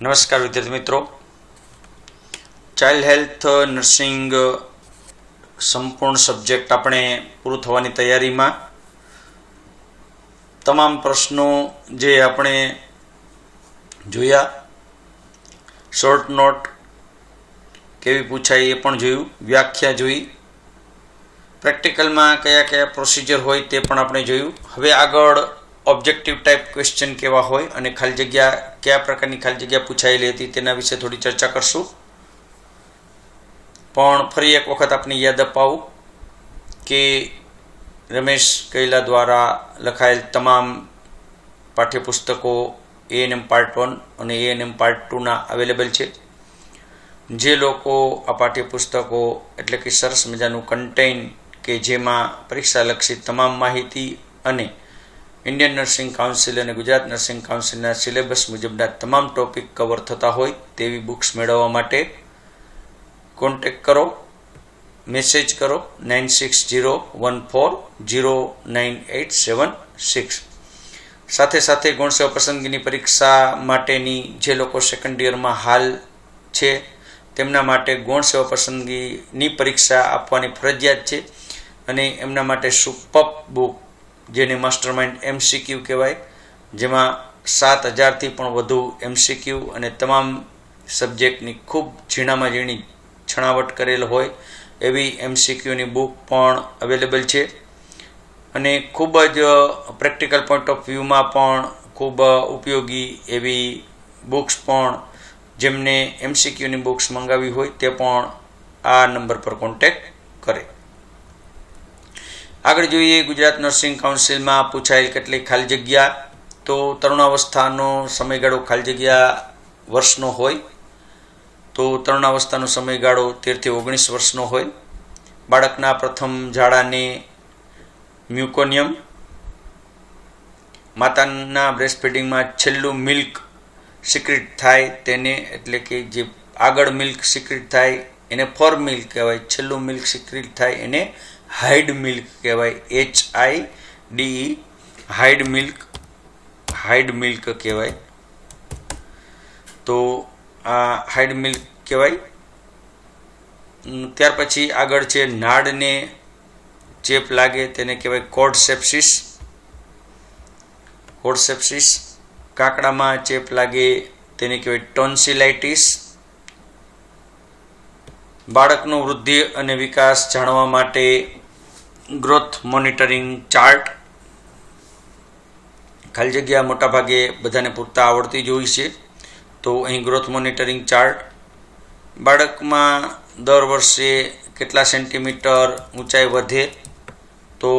નમસ્કાર વિદ્યાર્થી મિત્રો, ચાઇલ્ડ હેલ્થ નર્સિંગ સંપૂર્ણ સબ્જેક્ટ આપણે પૂરું થવાની તૈયારીમાં. તમામ પ્રશ્નો જે આપણે જોયા, શોર્ટ નોટ કેવી પૂછાય એ પણ જોયું, વ્યાખ્યા જોઈ, પ્રેક્ટિકલમાં કયા કયા પ્રોસિજર હોય તે પણ આપણે જોયું. હવે આગળ ઓબ્જેક્ટિવ ટાઈપ ક્વેશ્ચન કેવા હોય અને ખાલી જગ્યા કયા પ્રકારની ખાલી જગ્યા પૂછાયેલી હતી તેના વિશે થોડી ચર્ચા કરશું. પણ ફરી એક વખત આપને યાદ અપાવું કે રમેશ કૈલા દ્વારા લખાયેલ તમામ પાઠ્યપુસ્તકો એએનએમ પાર્ટ 1 અને એએનએમ પાર્ટ 2ના અવેલેબલ છે. જે લોકો આ પાઠ્યપુસ્તકો એટલે કે સરસ મજાનું કન્ટેન્ટ કે જેમાં પરીક્ષાલક્ષી તમામ માહિતી અને ઇન્ડિયન નર્સિંગ કાઉન્સિલ અને ગુજરાત નર્સિંગ કાઉન્સિલના સિલેબસ મુજબના તમામ ટોપિક કવર થતા હોય તેવી બુક્સ મેળવવા માટે કોન્ટેક્ટ કરો, મેસેજ કરો 9601409876. સાથે સાથે ગુણસેવા પસંદગીની પરીક્ષા માટેની જે લોકો સેકન્ડ યરમાં હાલ છે તેમના માટે ગુણસેવા પસંદગીની પરીક્ષા આપવાની ફરજિયાત છે અને એમના માટે સુપર બુક જેને માસ્ટરમાઇન્ડ MCQ કહેવાય, જેમાં 7000થી પણ વધુ MCQ અને તમામ સબ્જેક્ટની ખૂબ ઝીણામાં ઝીણી છણાવટ કરેલ હોય એવી MCQની બુક પણ અવેલેબલ છે. અને ખૂબ જ પ્રેક્ટિકલ પોઈન્ટ ઓફ વ્યૂમાં પણ ખૂબ ઉપયોગી એવી બુક્સ પણ જેમને MCQની બુક્સ મંગાવી હોય તે પણ આ નંબર પર કોન્ટેક્ટ કરે. આગળ જોઈએ ગુજરાત નર્સિંગ કાઉન્સિલમાં પૂછાયેલ કેટલીક ખાલી જગ્યા. તો તરુણાવસ્થાનો સમયગાળો ખાલી જગ્યા વર્ષનો હોય તો તરુણાવસ્થાનો સમયગાળો 13 થી 19 વર્ષનો હોય. બાળકના પ્રથમ ઝાડાને મ્યુકોનિયમ, માતાના બ્રેસ્ટ ફીડિંગમાં છેલ્લું મિલ્ક સિક્રેટ થાય તેને એટલે કે જે આગળ મિલ્ક સિક્રેટ થાય એને ફોર મિલ્ક કહેવાય, છેલ્લું મિલ્ક સિક્રેટ થાય એને હાઇડ મિલ્ક કહેવાય, HIDE હાઇડ મિલ્ક કહેવાય. તો આ હાઇડ મિલ્ક કહેવાય. ત્યાર પછી આગળ છે નાડને ચેપ લાગે તેને કહેવાય કોડ સેપ્સિસ. કાકડામાં ચેપ લાગે તેને કહેવાય ટોન્સિલાઇટિસ. બાળકનો વૃદ્ધિ અને વિકાસ જાણવા માટે ગ્રોથ મોનિટરિંગ ચાર્ટ, ખાલી જગ્યા મોટાભાગે બધાને પૂરતા આવડતી જ હોય છે તો અહીં ગ્રોથ મોનિટરિંગ ચાર્ટ. બાળકમાં દર વર્ષે કેટલા સેન્ટીમીટર ઊંચાઈ વધે તો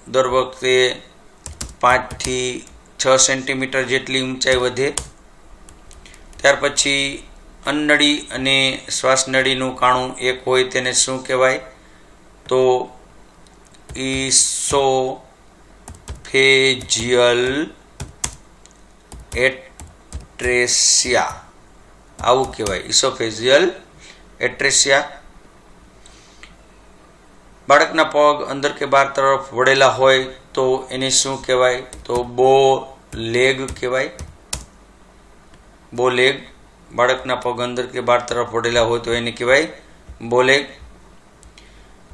દર વખતે 5 થી 6 સેન્ટીમીટર જેટલી ઊંચાઈ વધે. ત્યાર પછી અન્નનળી અને શ્વાસનળીનું કાણું એક હોય તેને શું કહેવાય તો ઇસોફેજિયલ એટ્રેસિયા, આવું કહેવાય, ઇસોફેજિયલ એટ્રેસિયા. બાળકના પગ અંદર કે બહાર તરફ વળેલા હોય તો એને શું કહેવાય તો બો લેગ કહેવાય, બો લેગ. બાળકના પગ અંદર કે બહાર તરફ વળેલા હોય તો એને કહેવાય બોલેગ.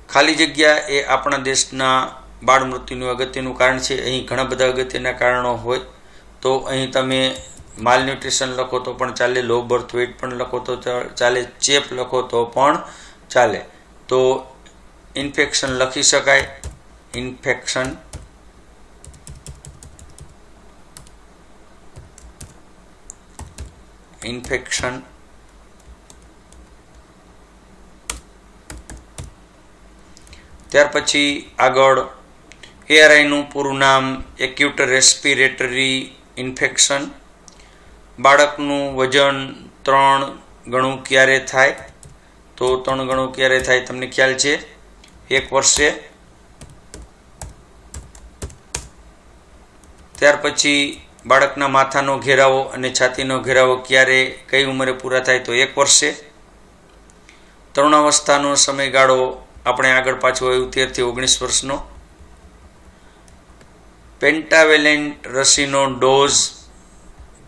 ખાલી જગ્યા એ આપણા દેશના બાળ મૃત્યુનું અગત્યનું કારણ છે. અહીં ઘણા બધા અગત્યના કારણો હોય તો અહીં તમે માલન્યુટ્રિશન લખો તો પણ ચાલે, લો બર્થ વેઇટ પણ લખો તો ચાલે, ચેપ લખો તો પણ ચાલે. તો ઇન્ફેક્શન લખી શકાય, ઇન્ફેક્શન. ત્યાર પછી આગળ ARIનું પૂરું નામ એક્યુટ રેસ્પિરેટરી ઇન્ફેક્શન. બાળકનું વજન 3 ગણું ક્યારે થાય તો 3 ગણું ક્યારે થાય તમને ખ્યાલ છે 1 વર્ષે. ત્યાર પછી બાળકના માથાનો ઘેરાવો અને છાતીનો ઘેરાવો ક્યારે કઈ ઉંમરે પૂરા થાય તો 1 વર્ષે. તરુણાવસ્થાનો સમયગાળો આપણે આગળ પાછું આવ્યું 13 થી 19 વર્ષનો. પેન્ટાવેલેન્ટ રસીનો ડોઝ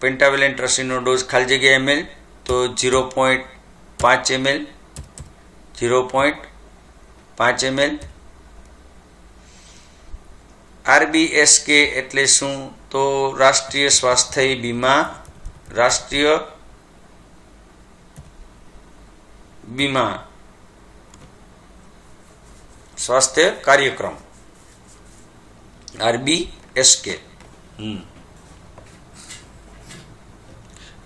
પેન્ટાવેલેન્ટ રસીનો ડોઝ ખાલી જગ્યા ml તો 0.5 ml 0.5 ml. RBSK એટલે શું? તો રાષ્ટ્રીય સ્વાસ્થ્ય બીમા સ્વાસ્થ્ય કાર્યક્રમ RBSK.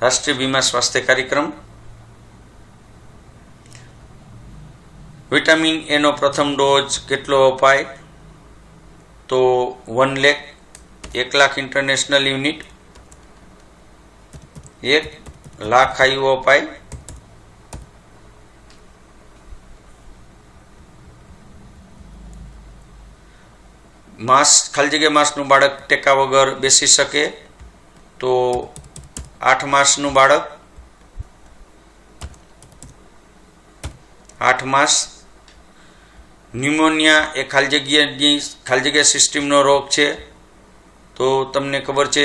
રાષ્ટ્રીય બીમા સ્વાસ્થ્ય કાર્યક્રમ. વિટામિન એ નો પ્રથમ ડોઝ કેટલો અપાય? તો 1 લાખ 1 લાખ ઇન્ટરનેશનલ યુનિટ 1 લાખ આયુ અપાય. ખાલી જગ્યા માસનું બાળક ટેકા વગર બેસી શકે તો 8 માસનું બાળક 8 માસ. ન્યુમોનિયા એ ખાલી જગ્યા સિસ્ટમનો રોગ છે તો તમને ખબર છે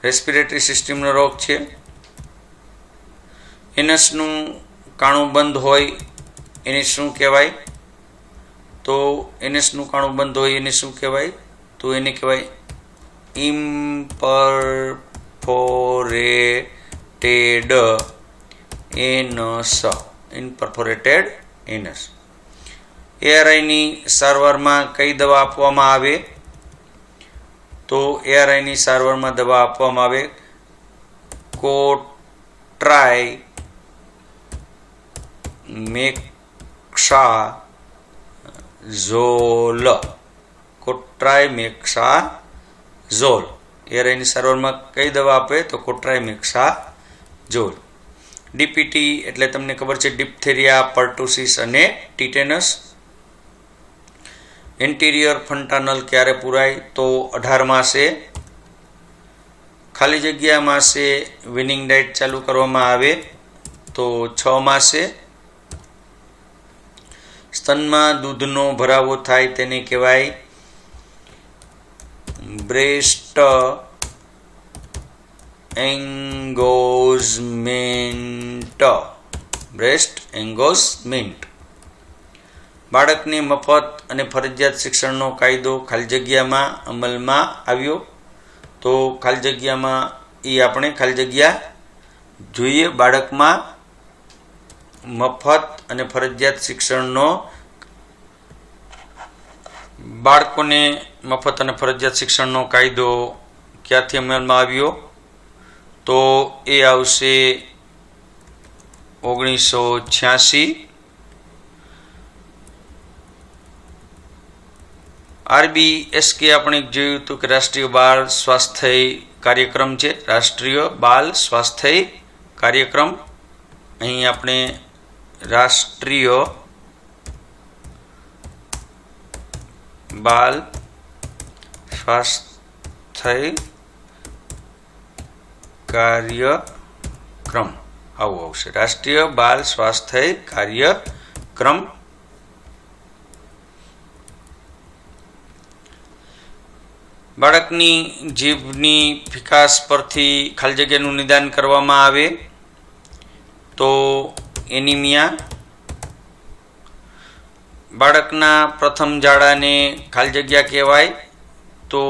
રેસ્પિરેટરી સિસ્ટમનો રોગ છે. એનસનું કાણું બંધ હોય એને શું કહેવાય? તો એનસનું કાણું બંધ હોય એને શું કહેવાય? તો એને કહેવાય ઇમ્પરફોરેટેડ એનસ. એઆરઆઈની સારવારમાં કઈ દવા આપવામાં આવે? તો એઆરઆઈની સારવારમાં દવા આપવામાં આવે કોટ્રાઇમેક્સાઝોલ. એઆરઆઈની સારવારમાં કઈ દવા આપે? તો કોટ્રાઇમેક્સાઝોલ. ડીપીટી એટલે તમને ખબર છે ડિપ્થેરિયા, પર્ટુસિસ અને ટીટેનસ. એન્ટિરિયર ફન્ટાનલ ક્યારે પુરાય? તો 18 માસે. ખાલી જગ્યા માસે વિનિંગ ડાયટ ચાલુ કરવામાં આવે તો 6 માસે. સ્તનમાં દૂધનો ભરાવો થાય તેને કહેવાય બ્રેસ્ટ એંગોઝમેન્ટ. બાળકને મફત અને ફરજિયાત શિક્ષણનો કાયદો ખાલી જગ્યામાં અમલમાં આવ્યો તો ખાલી જગ્યામાં આપણે ખાલી જગ્યા જોઈએ. બાળકમાં મફત અને ફરજિયાત શિક્ષણનો બાળકોને મફત અને ફરજિયાત શિક્ષણનો કાયદો ક્યાંથી અમલમાં આવ્યો? તો એ આવશે 1986. RBSK આપણે જોયું હતું કે રાષ્ટ્રીય બાળ સ્વાસ્થ્ય કાર્યક્રમ છે. રાષ્ટ્રીય બાળ સ્વાસ્થ્ય કાર્યક્રમ. અહીં આપણે રાષ્ટ્રીય બાળ સ્વાસ્થ્ય કાર્યક્રમ આવું આવશે. રાષ્ટ્રીય બાળ સ્વાસ્થ્ય કાર્યક્રમ. બાળકની જીભની વિકાસ પરથી ખાલી જગ્યાનું નિદાન કરવામાં આવે તો એનિમિયા. બાળકના પ્રથમ ઝાડાને ખાલી જગ્યા કહેવાય તો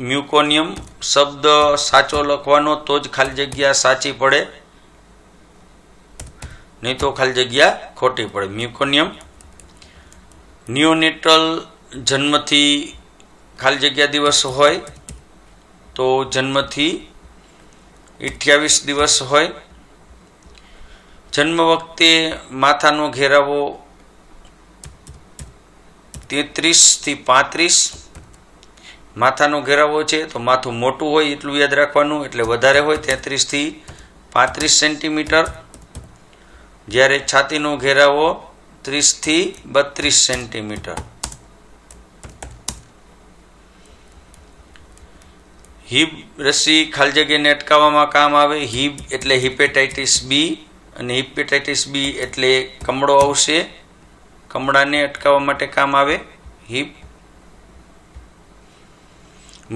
મ્યુકોનિયમ. શબ્દ સાચો લખવાનો તો જ ખાલી જગ્યા સાચી પડે, નહીં તો ખાલી જગ્યા ખોટી પડે. મ્યુકોનિયમ. નિયોનેટલ જન્મથી ખાલી જગ્યા દિવસ હોય તો જન્મથી 28 દિવસ હોય. જન્મ વખતે માથાનો ઘેરાવો 33 થી 35. માથાનો ઘેરાવો છે તો માથું મોટું હોય એટલું યાદ રાખવાનું, એટલે વધારે હોય 33 થી 35 સેન્ટીમીટર. જ્યારે છાતીનો ઘેરાવો 30 થી 32 સેન્ટીમીટર. હિબ રસી ખાલી જગ્યાને અટકાવવામાં કામ આવે. હિબ એટલે હિપેટાઇટિસ બી, અને હિપેટાઇટિસ બી એટલે કમળો આવશે. કમળાને અટકાવવા માટે કામ આવે હિબ.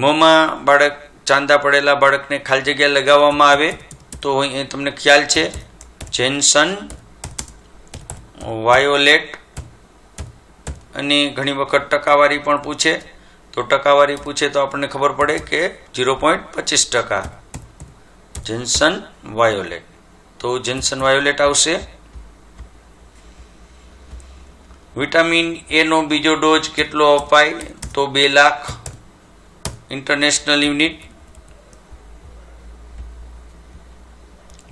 મોંમાં બાળક ચાંદા પડેલા બાળકને ખાલી જગ્યા લગાવવામાં આવે તો અહીં તમને ખ્યાલ છે જેન્સન, વાયોલેટ, અને ઘણી વખત ટકાવારી પણ પૂછે તો ટકાવારી પૂછે તો આપણને ખબર પડે કે 0.25%. જેન્સન વાયોલેટ, તો જેન્સન વાયોલેટ આવશે. વિટામિન એ નો બીજો ડોઝ કેટલો અપાય તો 2 લાખ ઇન્ટરનેશનલ યુનિટ.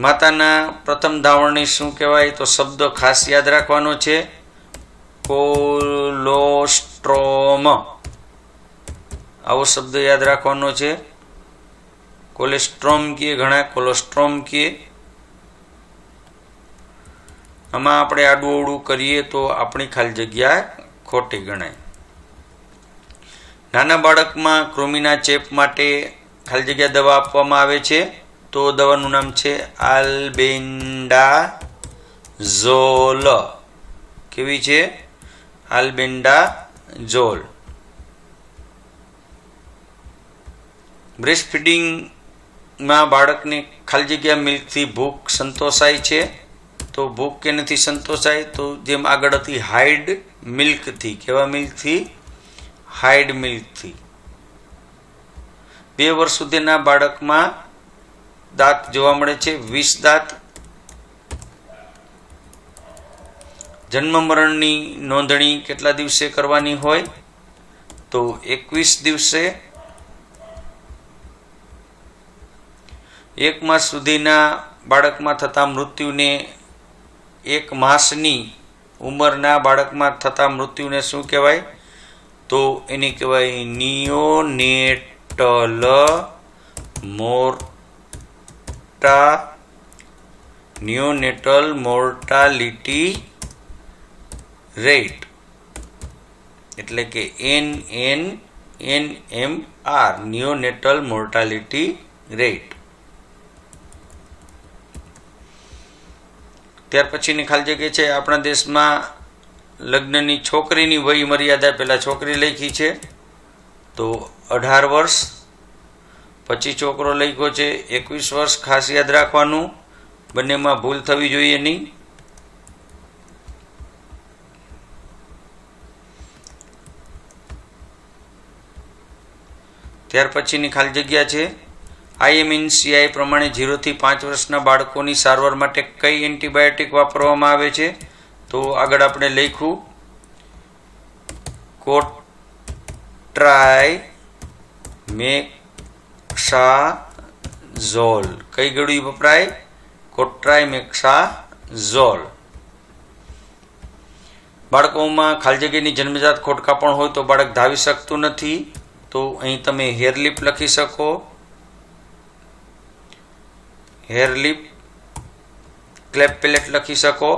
માતાના પ્રથમ ધાવણને શું કહેવાય તો શબ્દ ખાસ યાદ રાખવાનો છે, કોલોસ્ટ્રોમ. આવો શબ્દ યાદ રાખવાનો છે. કોલેસ્ટ્રોમ કીએ, ઘણા કોલોસ્ટ્રોમ કીએ. આમાં આપણે આડું અવળું કરીએ તો આપણી ખાલી જગ્યા ખોટી ગણાય. નાના બાળકમાં કૃમિના ચેપ માટે ખાલી જગ્યા દવા આપવામાં આવે છે તો દવાનું નામ છે આલ્બેન્ડાઝોલ. કેવી છે? આલ્બેન્ડાઝોલ. બ્રેસ્ટ ફીડિંગમાં બાળકને ખાલી જગ્યા મિલ્કથી ભૂખ સંતોષાય છે તો ભૂખ કે નથી સંતોષાય તો જેમ આગળ હતી હાઈડ મિલ્કથી. કેવા મિલ્કથી? હાઈડ મિલ્કથી. 2 વર્ષ સુધીના બાળકમાં દાંત જોવા મળે છે 20 દાંત. જન્મ મરણની નોંધણી કેટલા દિવસે કરવાની હોય તો 21 દિવસે. 1 માસ સુધીના બાળકમાં થતા મૃત્યુને 1 માસની ઉંમરના બાળકમાં થતા મૃત્યુને શું કહેવાય તો એને કહેવાય નિયોનેટલ મોર્ટાલિટી રેટ, એટલે કે NNMR, નિયોનેટલ મોર્ટાલિટી રેટ. ત્યાર પછીની ખાલી જગ્યા છે આપણા દેશમાં લગ્નની છોકરીની વય મર્યાદા. પહેલાં છોકરી લખી છે તો 18 વર્ષ, પછી છોકરો લખ્યો છે 21 વર્ષ. ખાસ યાદ રાખવાનું, બંનેમાં ભૂલ થવી જોઈએ નહીં. ત્યાર પછીની ખાલી જગ્યા છે IMNCI પ્રમાણે 0 થી 5 વર્ષના બાળકોની સારવાર માટે કઈ એન્ટીબાયોટિક વાપરવામાં આવે છે તો આગળ આપણે લખ્યું કોટ્રાઇમેક્સાઝોલ. કઈ ગોળી વપરાય? કોટ્રાઇમેક્સાઝોલ. બાળકોમાં ખાલી જગ્યાની જન્મજાત ખોડખાપણ હોય તો બાળક ધાવી શકતું નથી તો અહીં તમે હેરલિપ લખી શકો. હેરલિપ. ક્લેપ પેલેટ લખી શકો.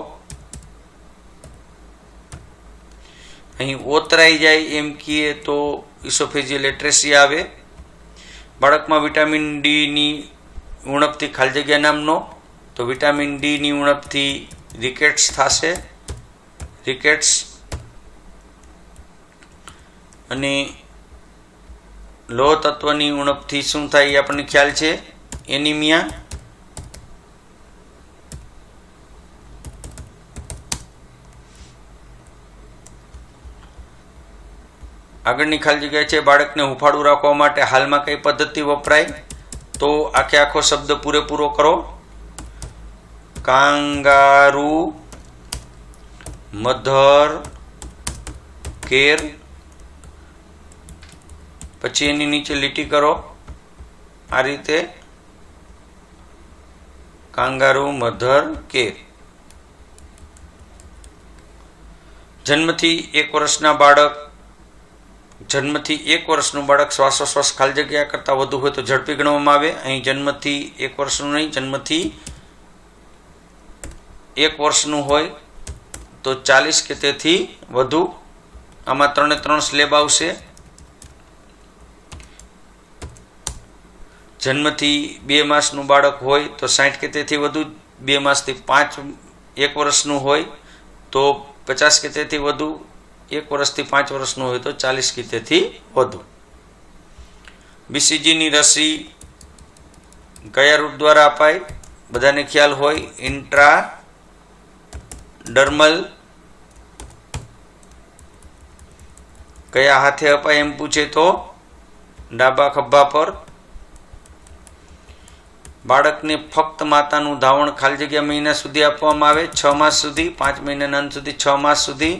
અહીં ઓતરાઈ જાય એમ કહીએ તો ઇસોફેજિયલ એટ્રેસિયા આવે. બાળકમાં વિટામિન ડીની ઉણપથી ખાલી જગ્યા નામનો તો વિટામિન ડીની ઉણપથી રિકેટ્સ થશે. રિકેટ્સ. અને લોહ તત્વની ઉણપથી શું થાય એ આપણને ખ્યાલ છે, એનિમિયા. આગળની ખાલી જગ્યા છે બાળકને હુંફાળું રાખવા માટે હાલમાં કઈ પદ્ધતિ વપરાય તો આખો શબ્દ પૂરેપૂરો કરો. Kangaroo mother care. પછી એની નીચે લીટી કરો આ રીતે, કાંગારૂ મધર કેર. જન્મથી 1 વર્ષનું બાળક શ્વાસોશ્વાસ ખાલી જગ્યા કરતાં વધુ હોય તો ઝડપી ગણવામાં આવે. અહીં જન્મથી 1 વર્ષનું નહીં, જન્મથી 1 વર્ષનું હોય તો 40 કે તેથી વધુ. આમાં 3 સ્લેબ આવશે. જન્મથી 2 માસનું બાળક હોય તો 60 કે તેથી વધુ. 2 માસથી 1 વર્ષનું હોય તો 50 કે તેથી વધુ. 1 વર્ષથી 5 વર્ષનું હોય તો 40 કે તેથી વધુ. BCG રસી કયા રૂટ દ્વારા અપાય? બધાને ખ્યાલ હોય, ઇન્ટ્રાડર્મલ. કયા હાથે અપાય એમ પૂછે તો ડાબા ખભા પર. બાળકને ફક્ત માતાનું ધાવણ ખાલી જગ્યા મહિના સુધી આપવામાં આવે, 6 માસ સુધી, 5 મહિનાના અંત સુધી, 6 માસ સુધી.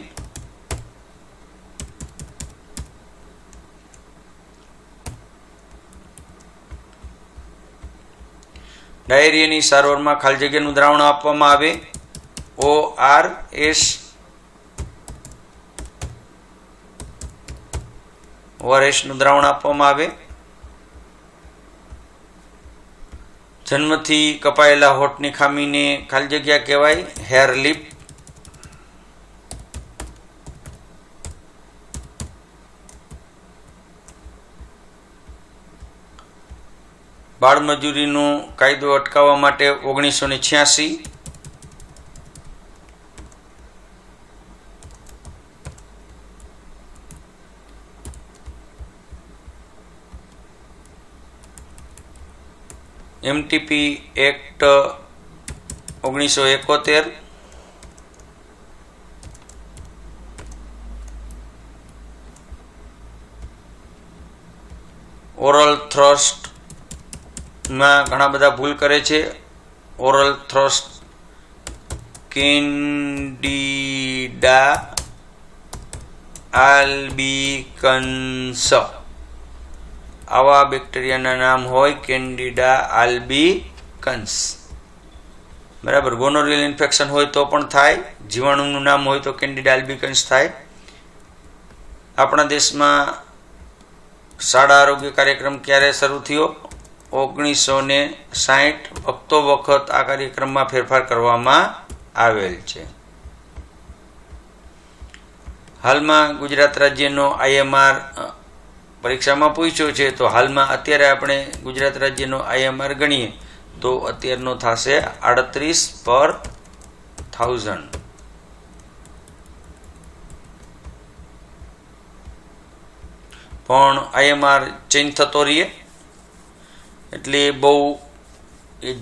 ડાયરિયાની સારવારમાં ખાલી જગ્યાનું દ્રાવણ આપવામાં આવે, ORS નું દ્રાવણ આપવામાં આવે. જન્મથી કપાયેલા હોઠની ખામીને ખાલી જગ્યા કહેવાય, હેર લિપ. બાળમજૂરીનો કાયદો અટકાવવા માટે 1986. MTP act 1971. ઓરલ થ્રસ્ટ માં ઘણા બધા ભૂલ કરે છે. ઓરલ થ્રસ્ટ કેન્ડિડા આલ્બિકન્સ, આવા બેક્ટેરિયાના નામ હોય કેન્ડિડા આલ્બિકન્સ. બરાબર. ગોનોરિયલ ઇન્ફેક્શન હોય તો પણ થાય, જીવાણુનું નામ હોય તો કેન્ડિડા આલ્બિકન્સ થાય. આપણા દેશમાં શાળા આરોગ્ય કાર્યક્રમ ક્યારે શરૂ થયો? 1960. વખતો વખત આ કાર્યક્રમમાં ફેરફાર કરવામાં આવેલ છે. હાલમાં ગુજરાત રાજ્યનો IMR પરીક્ષામાં પૂછ્યો છે, તો હાલમાં અત્યારે આપણે ગુજરાત રાજ્યનો IMR ગણીએ તો અત્યારનો થશે 38/1000. પણ IMR ચેન્જ થતો રહીએ, એટલે બહુ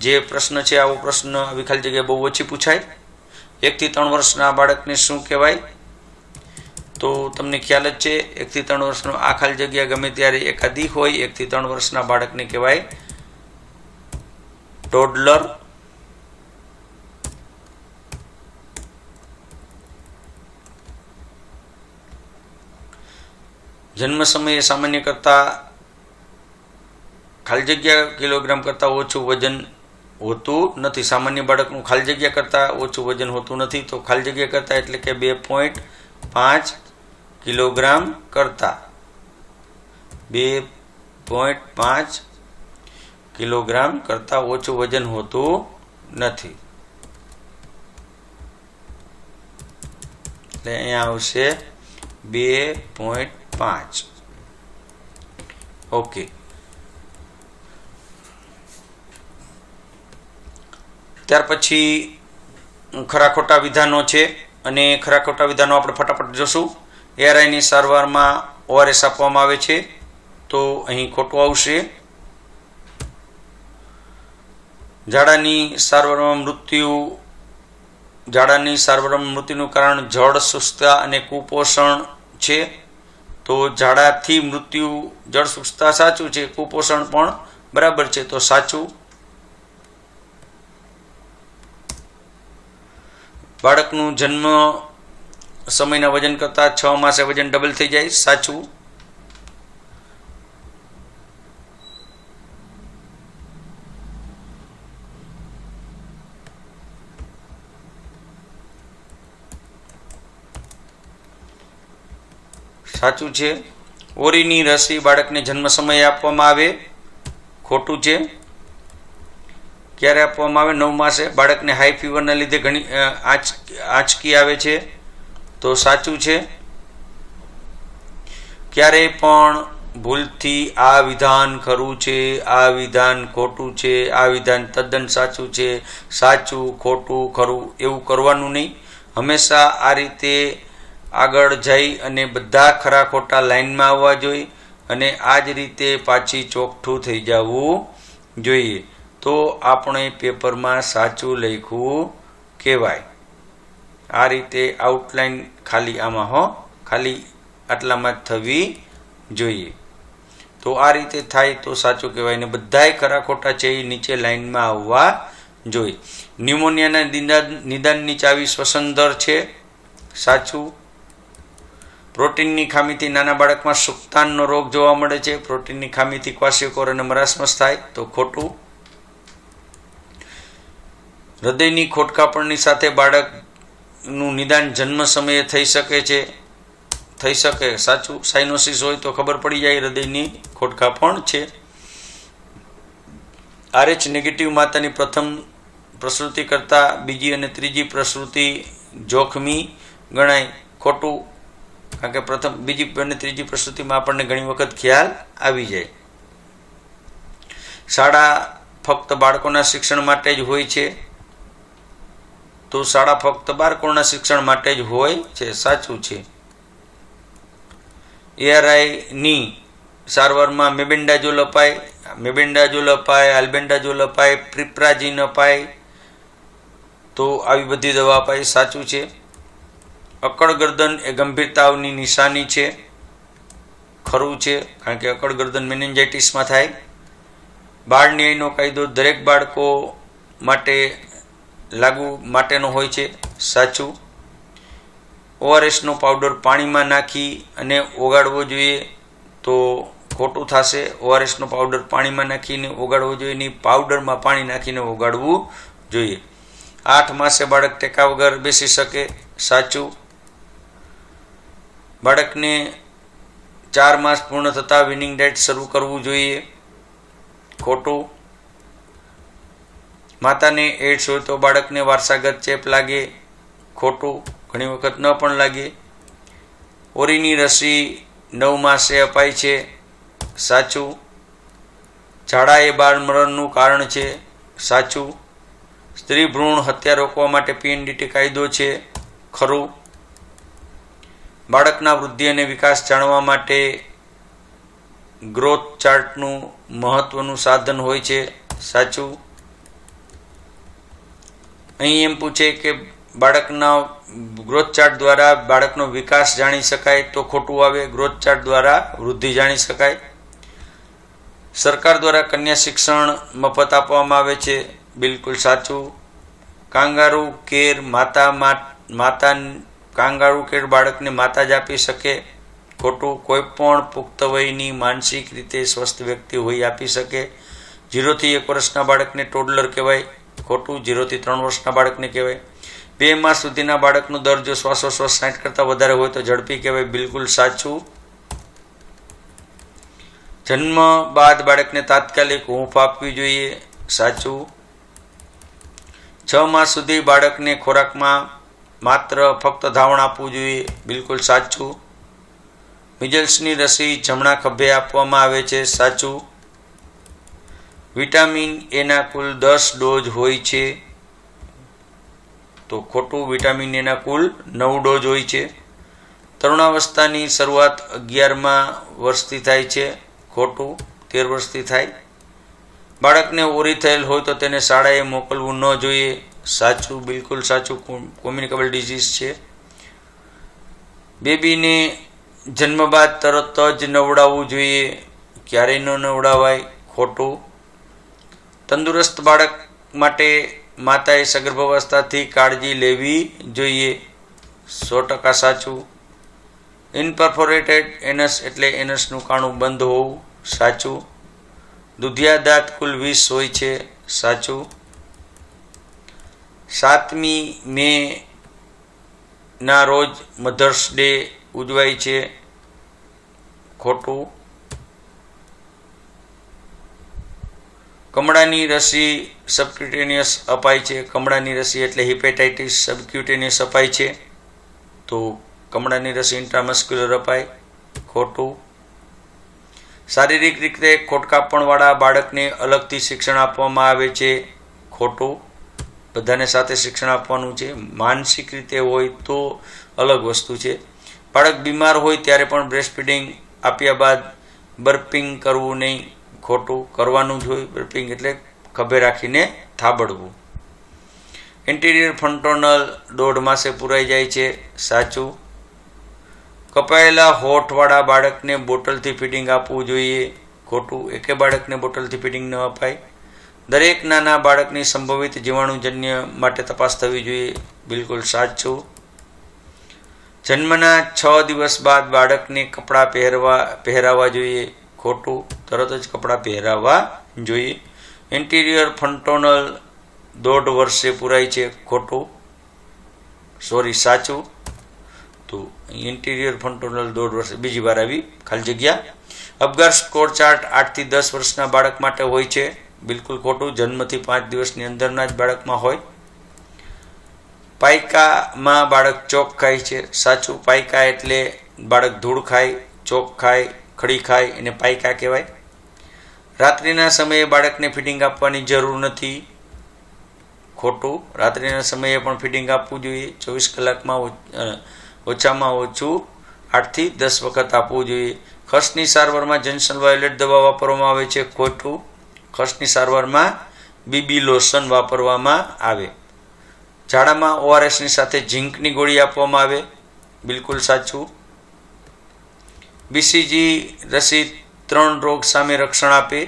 જે પ્રશ્ન છે આવો પ્રશ્ન આવી ખાલી જગ્યાએ બહુ ઓછી પૂછાય. 1 થી 3 વર્ષના બાળકને શું કહેવાય? તો તમને ખ્યાલ જ છે, 1 થી 3 વર્ષનો આ ખાલી જગ્યા ગમે ત્યારે એકાદી હોય, 1 થી 3 વર્ષના બાળકને કહેવાય ટોડલર. જન્મ સમયે સામાન્ય કરતા ખાલી જગ્યા કિલોગ્રામ કરતાં ઓછું વજન હોતું નથી. સામાન્ય બાળકનું ખાલી જગ્યા કરતાં ઓછું વજન હોતું નથી. તો ખાલી જગ્યા કરતાં એટલે કે 2.5 કિલોગ્રામ કરતાં 2.5 કિલોગ્રામ કરતાં ઓછું વજન હોતું નથી. એટલે અહીંયા આવશે 2.5. ઓકે. ત્યાર પછી ખરા ખોટા વિધાનો છે, અને ખરા ખોટા વિધાનો આપણે ફટાફટ જોશું. ARIની સારવારમાં ORS આપવામાં આવે છે, તો અહીં ખોટું આવશે. ઝાડાની સારવારમાં મૃત્યુનું કારણ જળ શુષ્કતા અને કુપોષણ છે, તો ઝાડાથી મૃત્યુ, જળ શુષ્કતા સાચું છે, કુપોષણ પણ બરાબર છે, તો સાચું. બાળકનું જન્મ સમયના વજન કરતાં 6 માસે વજન ડબલ થઈ જાય, સાચું. સાચું છે. ઓરીની રસી બાળકને જન્મ સમયે આપવામાં આવે, ખોટું છે. ક્યારે આપવામાં આવે? 9 માસે. બાળકને હાઈ ફીવરના લીધે ઘણી આંચકી આવે છે, તો સાચું છે. ક્યારેય પણ ભૂલથી આ વિધાન ખરું છે, આ વિધાન ખોટું છે, આ વિધાન તદ્દન સાચું છે, સાચું, ખોટું, ખરું એવું કરવાનું નહીં. હંમેશા આ રીતે આગળ જઈ અને બધા ખરા ખોટા લાઈનમાં આવવા જોઈએ. અને આ જ રીતે પાછી ચોખ્ઠું થઈ જવું જોઈએ, તો આપણે પેપરમાં સાચું લખ્યું કહેવાય. આ રીતે આઉટલાઈન ખાલી આમાં ખાલી આટલામાં જ થવી જોઈએ. તો આ રીતે થાય તો સાચું કહેવાય. ને બધાય ખરા ખોટા છે એ નીચે લાઈનમાં આવવા જોઈએ. ન્યુમોનિયાના નિદાનની ચાવી શ્વસન દર છે, સાચું. પ્રોટીનની ખામીથી નાના બાળકમાં સુક્તાનનો રોગ જોવા મળે છે. પ્રોટીનની ખામીથી ક્વાશિયોકોર અને મરાસમસ થાય, તો ખોટું. હૃદયની ખોટકાપણની સાથે બાળકનું નિદાન જન્મ સમયે થઈ શકે છે, થઈ શકે, સાચું. સાઇનોસિસ હોય તો ખબર પડી જાય હૃદયની ખોટકાપણ છે. RH નેગેટિવ માતાની પ્રથમ પ્રસૂતિ કરતાં બીજી અને ત્રીજી પ્રસૂતિ જોખમી ગણાય, ખોટું. કારણ કે બીજી અને ત્રીજી પ્રસૂતિમાં આપણને ઘણી વખત ખ્યાલ આવી જાય. શાળા ફક્ત બાળકોના શિક્ષણ માટે જ હોય છે, તો શાળા ફક્ત બાળકોના શિક્ષણ માટે જ હોય છે, સાચું છે. ARIની સારવારમાં મેબેન્ડાઝોલ અપાય, આલ્બેન્ડાઝોલ અપાય, પ્રિપ્રાઝીન અપાય, તો આવી બધી દવા અપાય, સાચું છે. અકળ ગરદન એ ગંભીર તાવની નિશાની છે, ખરું છે. કારણ કે અકળ ગરદન મેનેન્જાઇટિસમાં થાય. બાળ ન્યાયનો કાયદો દરેક બાળકો માટે લાગુ માટેનો હોય છે, સાચું. ORSનો પાવડર પાણીમાં નાખી અને ઓગાળવો જોઈએ, તો ખોટું થશે. ORSનો પાવડર પાણીમાં નાખીને ઓગાળવો જોઈએ નહીં, પાવડરમાં પાણી નાખીને ઓગાળવું જોઈએ. 8 માસે બાળક ટેકા વગર બેસી શકે, સાચું. બાળકને 4 માસ પૂર્ણ થતાં વિનિંગ ડાયટ શરૂ કરવું જોઈએ, ખોટું. માતાને એડ્સ હોય તો બાળકને વારસાગત ચેપ લાગે, ખોટું. ઘણી વખત ન પણ લાગે. ઓરીની રસી 9 માસે અપાય છે, સાચું. ઝાડા એ બાળ મરણનું કારણ છે, સાચું. સ્ત્રી ભ્રૂણ હત્યા રોકવા માટે PNDT કાયદો છે, ખરું. બાળકના વૃદ્ધિ અને વિકાસ જાણવા માટે ગ્રોથ ચાર્ટનું મહત્વનું સાધન હોય છે, સાચું. અહીં એમ પૂછે કે બાળકના ગ્રોથ ચાર્ટ દ્વારા બાળકનો વિકાસ જાણી શકાય, તો ખોટું આવે. ગ્રોથ ચાર્ટ દ્વારા વૃદ્ધિ જાણી શકાય. સરકાર દ્વારા કન્યા શિક્ષણ મફત આપવામાં આવે છે, બિલકુલ સાચું. કાંગારૂ કેર કાંગારૂ કેર બાળકને માતા જ આપી શકે, ખોટું. કોઈ પણ પુખ્ત વયની માનસિક રીતે સ્વસ્થ વ્યક્તિ હોય આપી શકે. 0 થી 1 વર્ષના બાળકને ટોડલર કહેવાય, ખોટું. 0 થી 3 વર્ષના બાળકને કહેવાય. 2 માસ સુધીના બાળકનો દર જો શ્વાસોશ્વાસ 60 કરતાં વધારે હોય તો ઝડપી કહેવાય, બિલકુલ સાચું. જન્મ બાદ બાળકને તાત્કાલિક હૂંફ આપવી જોઈએ, સાચું. 6 માસ સુધી બાળકને ખોરાકમાં ફક્ત ધાવણ આપવું જોઈએ, બિલકુલ સાચું. મિઝલ્સની રસી જમણા ખભે આપવામાં આવે છે, સાચું. વિટામિન એના કુલ 10 ડોઝ હોય છે, તો ખોટું. વિટામિન એના કુલ 9 ડોઝ હોય છે. તરુણાવસ્થાની શરૂઆત 11મા વર્ષથી થાય છે, ખોટું. 13 વર્ષથી થાય. બાળકને ઓરી થયેલ હોય તો તેને શાળાએ મોકલવું ન જોઈએ, સાચું, બિલકુલ સાચું. કોમ્યુનિકેબલ ડિઝીઝ છે. બેબીને જન્મ બાદ તરત જ નવડાવવું જોઈએ, ક્યારેય ન નવડાવાય, ખોટું. તંદુરસ્ત બાળક માટે માતાએ સગર્ભાવસ્થાથી કાળજી લેવી જોઈએ, 100% સાચું. ઇનપરફોરેટેડ એનસ એટલે એનસનું કાણું બંધ હોવું, સાચું. દુધિયા દાંત કુલ 20 હોય છે, સાચું. 7મી મે ના રોજ મધર્સ ડે ઉજવાય છે, ખોટું. કમળાની રસી સબક્યુટેનિયસ અપાય છે. કમળાની રસી એટલે હિપેટાઇટિસ સબક્યુટેનિયસ અપાય છે, તો કમળાની રસી ઇન્ટ્રામસ્ક્યુલર અપાય, ખોટું. શારીરિક રીતે ખોટકાપણવાળા બાળકને અલગથી શિક્ષણ આપવામાં આવે છે, ખોટું. બધાને સાથે શિક્ષણ આપવાનું છે. માનસિક રીતે હોય તો અલગ વસ્તુ છે. બાળક બીમાર હોય ત્યારે પણ બ્રેસ્ટ ફીડિંગ આપ્યા બાદ બર્પિંગ કરવું નહીં, ખોટું. કરવાનું જોઈએ બર્પિંગ એટલે ખભે રાખીને થાબડવું. એન્ટિરિયર ફ્રન્ટોનલ 1.5 માસે પુરાઈ જાય છે, સાચું. કપાયેલા હોઠવાળા બાળકને બોટલથી ફીડિંગ આપવું જોઈએ, ખોટું. એકે બાળકને બોટલથી ફીડિંગ ન અપાય. દરેક નાના બાળકની સંભવિત જીવાણુજન્ય માટે તપાસ થવી જોઈએ, બિલકુલ સાચું. જન્મના 6 દિવસ બાદ બાળકને કપડાં પહેરાવવા જોઈએ, ખોટું. તરત જ કપડાં પહેરાવવા જોઈએ. એન્ટિરિયર ફ્રન્ટોનલ 1.5 વર્ષે પુરાય છે, ખોટું. સાચું. તો ઇન્ટિરિયર ફ્રન્ટોનલ 1.5 વર્ષે, બીજી વાર આવી ખાલી જગ્યા. અપગાર સ્કોર ચાર્ટ 8 થી 10 વર્ષના બાળક માટે હોય છે, બિલકુલ ખોટું. જન્મથી 5 દિવસની અંદરના જ બાળકમાં હોય. પાયકામાં બાળક ચોક ખાય છે, સાચું. પાયકા એટલે બાળક ધૂળ ખાય, ચોક ખાય, ખડી ખાય, એને પાયકા કહેવાય. રાત્રિના સમયે બાળકને ફીડિંગ આપવાની જરૂર નથી, ખોટું. રાત્રિના સમયે પણ ફીડિંગ આપવું જોઈએ. 24 કલાકમાં ઓછામાં ઓછું 8 થી 10 વખત આપવું જોઈએ. ખસની સારવારમાં જન્સન વાયોલેટ દવા વાપરવામાં આવે છે, ખોટું. ખસની સારવારમાં બીબી લોશન વાપરવામાં આવે. ઝાડામાં ઓઆરએસની સાથે ઝીંકની ગોળી આપવામાં આવે, બિલકુલ સાચું. બીસીજી રસી 3 રોગ સામે રક્ષણ આપે,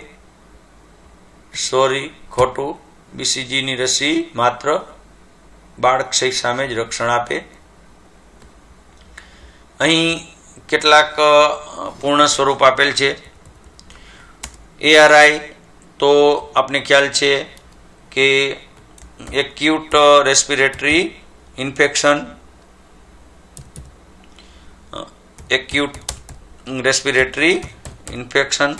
ખોટું. બીસીજીની રસી માત્ર બાળક્ષય સામે જ રક્ષણ આપે. અહીં કેટલાક પૂર્ણ સ્વરૂપ આપેલ છે. એઆરઆઈ તો આપને ખ્યાલ છે કે acute respiratory infection, acute respiratory infection.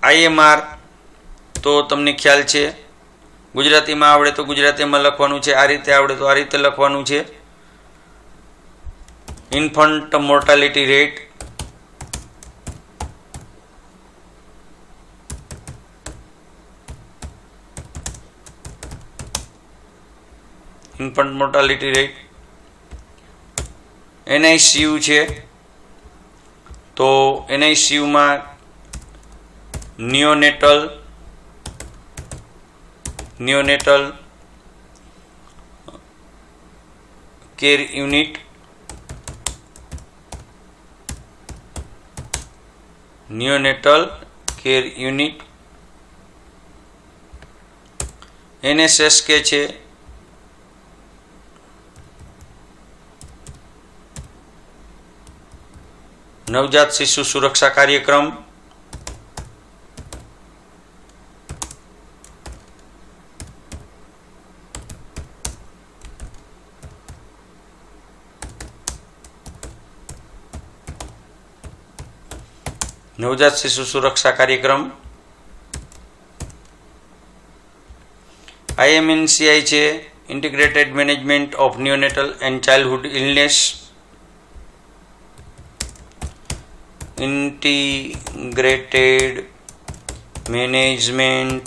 IMR તો તમને ખ્યાલ છે, ગુજરાતીમાં આવડે તો ગુજરાતીમાં લખવાનું છે, આ રીતે આવડે તો આ રીતે લખવાનું છે. Infant mortality rate, infant mortality rate. NICU છે, તો એનઆઈસીયુમાં neonatal care unit, neonatal care unit. NSSK છે, નવજાત શિશુ સુરક્ષા કાર્યક્રમ. નવજાત શિશુ સુરક્ષા કાર્યક્રમ. આઈએમએનસીઆઈ છે, integrated management of neonatal and childhood illness. Integrated management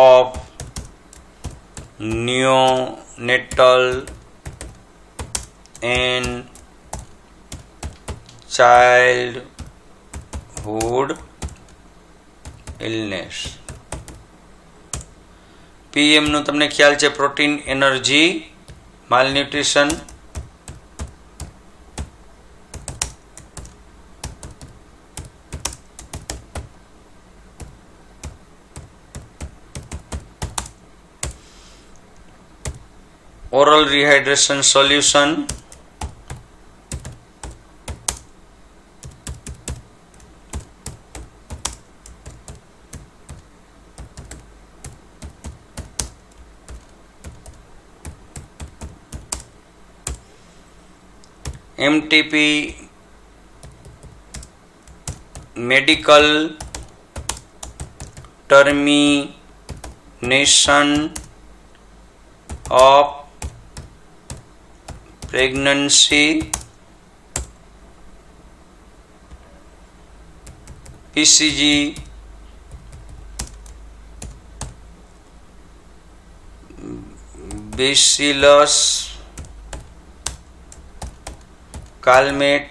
of neonatal and childhood illness. PM નું તમને ખ્યાલ છે, protein energy malnutrition. oral rehydration solution. MTP medical termination of pregnancy, PCG, bacillus, Calmette,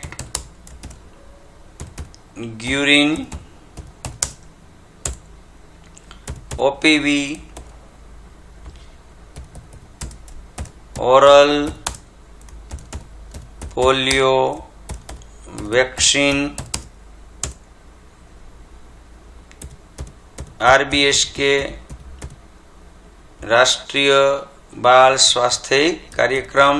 Guerin, OPV, oral, polio vaccine, RBSK રાષ્ટ્રીય બાળ સ્વાસ્થ્ય કાર્યક્રમ,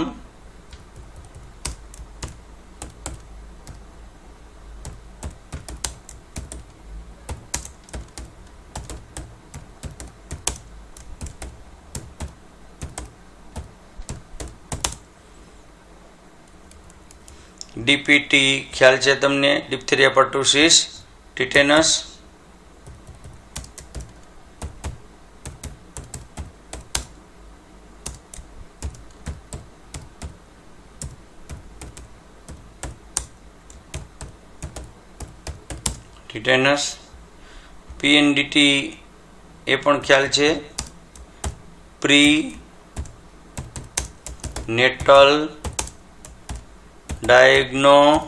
DPT ખ્યાલ છે તમને, ડિપ્થેરિયા પર્ટુસિસ, ટીટેનસ, પીએનડીટી એ પણ ખ્યાલ છે, પ્રી નેટલ ડાયગ્નોસિસ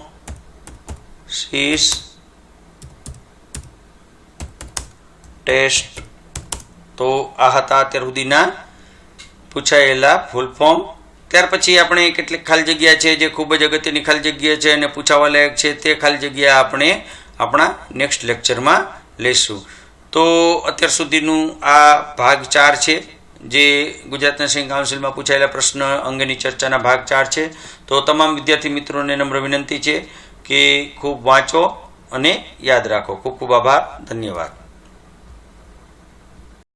ટેસ્ટ. તો આ હતા અત્યાર સુધીના પૂછાયેલા ફૂલ ફોર્મ. ત્યાર પછી આપણે કેટલીક ખાલી જગ્યા છે જે ખૂબ જ અગત્યની ખાલી જગ્યા છે અને પૂછાવા લાયક છે, તે ખાલી જગ્યા આપણે આપણા નેક્સ્ટ લેક્ચરમાં લઈશું. તો અત્યાર સુધીનું આ ભાગ 4 છે, જે ગુજરાત નર્સિંગ કાઉન્સિલમાં પૂછાયેલા પ્રશ્ન અંગેની ચર્ચાના ભાગ 4 છે. તો તમામ વિદ્યાર્થી મિત્રોને નમ્ર વિનંતી છે કે ખૂબ વાંચો અને યાદ રાખો. ખૂબ ખૂબ આભાર. ધન્યવાદ.